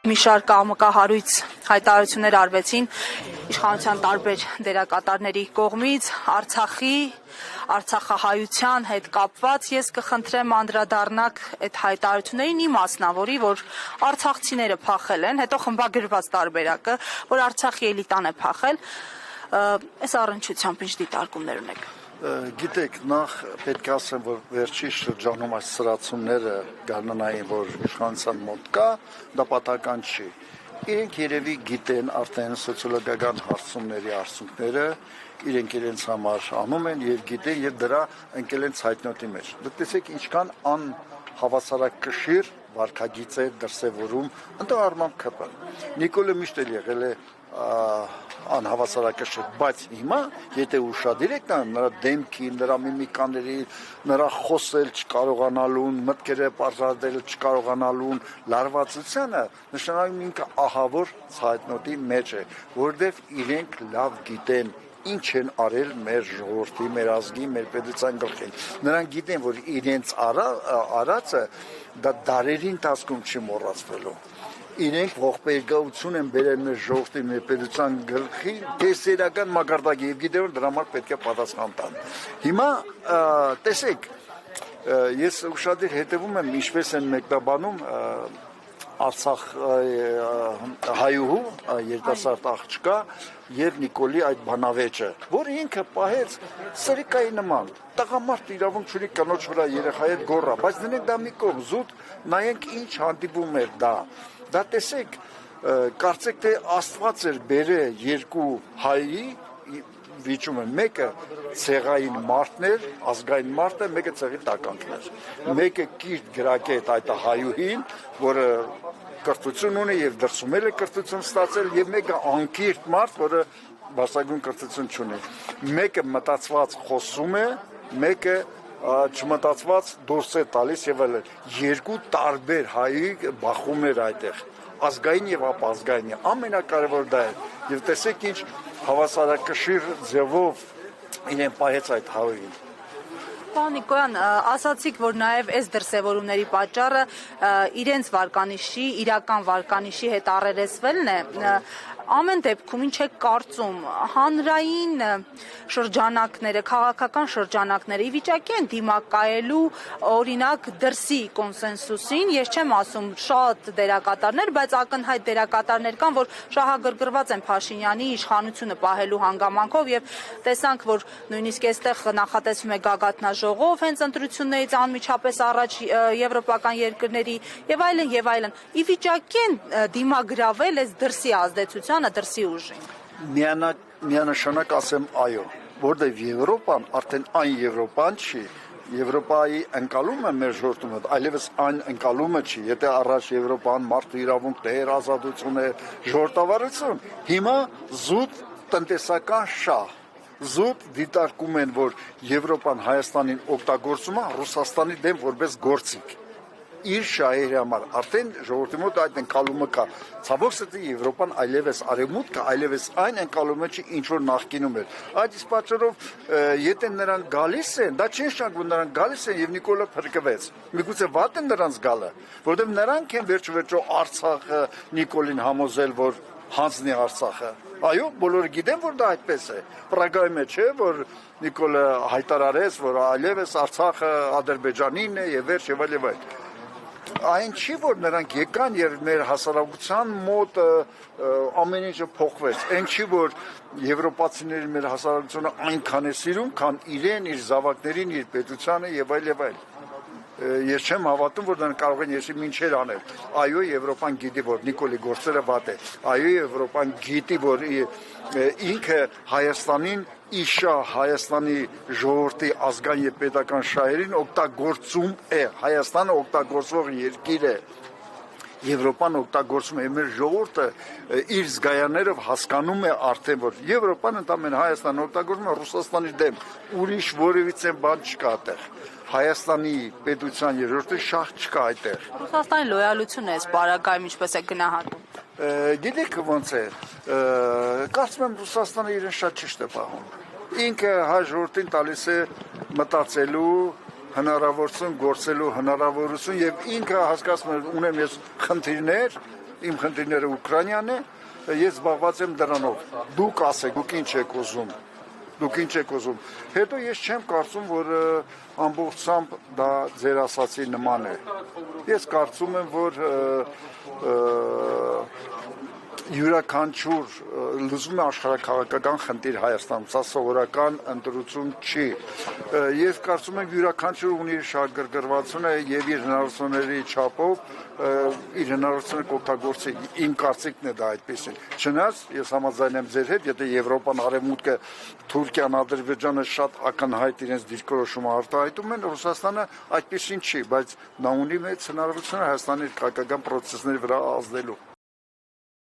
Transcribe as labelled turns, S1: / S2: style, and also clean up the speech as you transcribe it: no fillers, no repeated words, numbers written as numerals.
S1: մի շարք աղմկահարույց հայտարարություններ արվեցին իշխանության տարբեր դերակատարների կողմից Արցախահայության հետ կապված ես կխնդրեմ անդրադառնաք այդ հայտարարություններին իմասնավորի, որ արցախցիները փախել են, հետո խմբագրված տարբերակը, որ Արցախի էլիտան է փախել, այս առնչությամբ ինչ դիտարկումներ ունեք։
S2: Գիտեք, նախ պետք է ասեմ, որ վերջի շրջանում այս սրացումները գարնանային, որ իշխանության մոտ կա, դա պատահական չի։ Իրենք երևի գիտեն արդեն սոցիոլոգիական հարցումների արդյունքները, իրենք իրենց համար անում են եւ գիտեն եւ դրա ընկել են ցայտնոտի մեջ։ Դուք տեսեք ինչքան անհավասարակշիռ վարքագիծ է դրսևորում ընդհանրապես ԿՊ։ Նիկոլը միշտ էլ եղել է անհավասարակշիռ, բայց հիմա եթե ուշադիր եք նրա դեմքի, նրա միմիկաների, նրա խոսել չկարողանալուն, մտքերը բարձրացնել չկարողանալուն, լարվածությանը նշանակում ինքը ահավոր ցայտնոտի մեջ է, որովհետև իրենք լավ գիտեն ինչ են արել մեր ժողովրդի, մեր ազգի, մեր պետության գլխին։ Նրանք գիտեն, որ իրենց արածը դա դարերի ընթացքում չի մոռացվելու։ Իրենք ողբերգություն են բերել մեր ժողովրդի, մեր պետության գլխի տեսերական մակարդակի եւ գիտեն, որ դրա համար պետք է պատասխան տան։ Հիմա տեսեք, ես ուշադիր հետևում եմ ինչպես են մեկնաբանում Արցախ հայուհու երիտասարդ աղջկա եւ Նիկոլի այդ բանավեճը, որ ինքը պահեց սրիկայի նման, տղամարդ իրավունք չունի կնոջ վրա երեխայի հետ գոռա, բայց դնենք դա մի կողմ, զուտ նայենք ինչ հանդիպում էր դա։ Դա տեսեք, կարծեք թե Աստված էր բերել երկու հայի վիճումը, մեկը ցեղային մարդն էր, ազգային մարդը, մեկը ցեղի տականքն էր։ Մեկը կիրթ գրակետ այդ հայուհին, որը կրթություն ունի եւ դրսում է կրթություն ստացել, եւ մեկը անկիրթ մարդ, որը բարձրագույն կրթություն չունի։ Մեկը մտածված խոսում է, մեկը չմտածված դուրս է տալիս եւ այլն։ Երկու տարբեր հայի բախումներ այդտեղ։ Ազգային եւ ապազգային, ամենակարևոր դա է։ Եվ տեսեք ինչ հավասարակշիռ ձևով իրեն պահեց այդ հային։
S1: Պարոն Նիկոյան, ասացիք, որ նաև այս դրսևորումների պատճառը իրենց վարկանիշի, իրական վարկանիշի հետ առերեսվելն է։ Ամեն դեպքում ինչ եք կարծում, հանրային շրջանակները, քաղաքական շրջանակները ի վիճակի են դիմակայելու օրինակ դրսի կոնսենսուսին, ես չեմ ասում շատ դերակատարներ, բայց ակնհայտ դերակատարներ կան, որ շահագրգռված են Փաշինյանի իշխանությունը պահելու հանգամանքով եւ տեսանք, որ նույնիսկ այստեղ նախատեսվում է գագաթնաժողով հենց ընտրություններից անմիջապես առաջ եվրոպական երկրների եւ այլն, ի վիճակի են դիմագրավել այս դրսի ազդեցությանը, դրսի ուժին։
S2: Միանշանակ ասեմ այո, որտեղ Եվրոպան արդեն այն Եվրոպան չի, Եվրոպայի ընկալումը մեր ժողովրդում է, այլևս այն ընկալումը չի, եթե առաջ Եվրոպան մարդու իրավունքներ, ազատություն, ժողովրդավարություն, հիմա զուտ տնտեսական շահ, զուտ դիտարկում են, որ Եվրոպան Հայաստանին օգտագործում է Ռուսաստանի դեմ որպես գործիք։ Իր շահերի համար արդեն ժողովրդի մոտ այդ ընկալումը կա։ Ցավոք սրտի Եվրոպան այլևս արևմուտքը, այլևս այն ընկալումը չի, ինչ որ նախկինում էր։ Այդ իսկ պատճառով եթե նրանք գալիս են, դա չի նշանակում նրանք գալիս են եւ Նիկոլը փրկվեց։ Միգուցե վատ է նրանց գալը, որովհետեւ նրանք են վերջ-վերջո Արցախը Նիկոլին համոզել, որ հանձնի Արցախը։ Այո, բոլորը գիտեն, որ դա այդպես է։ Պրագայի մեջ է, որ Նիկոլը հայտարարեց, որ այլևս Արցախը Ադրբեջանինն է եւ վերջ եւ այլ։ Այն չի, որ նրանք եկան եւ մեր հասարակության մոտ ամեն ինչը փոխվեց։ Այն չի, որ եվրոպացիները մեր հասարակությունը այնքան է սիրում, քան իրեն, իր զավակներին, իր պետությանը եւ այլ։ Ես չեմ հավատում, որ նրանք կարող են եսի մինչեր անել։ Այո, Եվրոպան գիտի, որ Նիկոլի գործերը վատ է։ Այո, Եվրոպան գիտի, որ ինքը Հայաստանին իշա Հայաստանի ժողովրդի ազգային եւ պետական շահերին օգտագործում է, Հայաստանը օգտագործող երկիր է, Եվրոպան օգտագործում է, մեր ժողովուրդը իր զգայաններով հասկանում է արդեն, որ Եվրոպան ընդամենը Հայաստանը օգտագործում է Ռուսաստանի դեմ, ուրիշ որևիցե բան չկա այդտեղ։ Հայաստանի պետության երրորդը շահ չկա այդտեղ։
S1: Ռուսաստանի լոյալությունն է այս բարակայում ինչպես է գնահատում։
S2: Գիտեք ոնց է, կարծում եմ Ռուսաստանը իրեն շատ ճիշտ է պահում։ Ինքը հայ ժողովրդին տալիս է մտածելու հնարավորություն, գործելու հնարավորություն եւ ինքը հասկացնում է ունեմ ես խնդիրներ, իմ խնդիրները Ուկրաինան է, ես զբաղված եմ դրանով։ Դուք ասեք, դուք ինչ եք ուզում։ Հետո ես չեմ կարծում, որ ամբողջությամբ դա ձեր ասացի նման է։ Ես կարծում եմ, որ յուրաքանչյուր լուծում է աշխարհաքաղաքական խնդիր Հայաստանում, սա սովորական ընտրություն չի։ Ես կարծում եմ յուրաքանչյուր ունի իր շահագրգռվածությունը եւ իր հնարավորությունների չափով իր հնարավորությունը կօգտագործի։ Իմ կարծիքն է դա այդպեսին։ Չնայած ես համաձայն եմ ձեր հետ, եթե Եվրոպան, Արևմուտքը, Թուրքիան, Ադրբեջանը շատ ակնհայտ իրենց դիրքորոշումը արտահայտում են, Ռուսաստանը այդպեսին չի, բայց նա ունի մեծ հնարավորություն Հայաստանի քաղաքական պրոցեսների վրա ազդելու։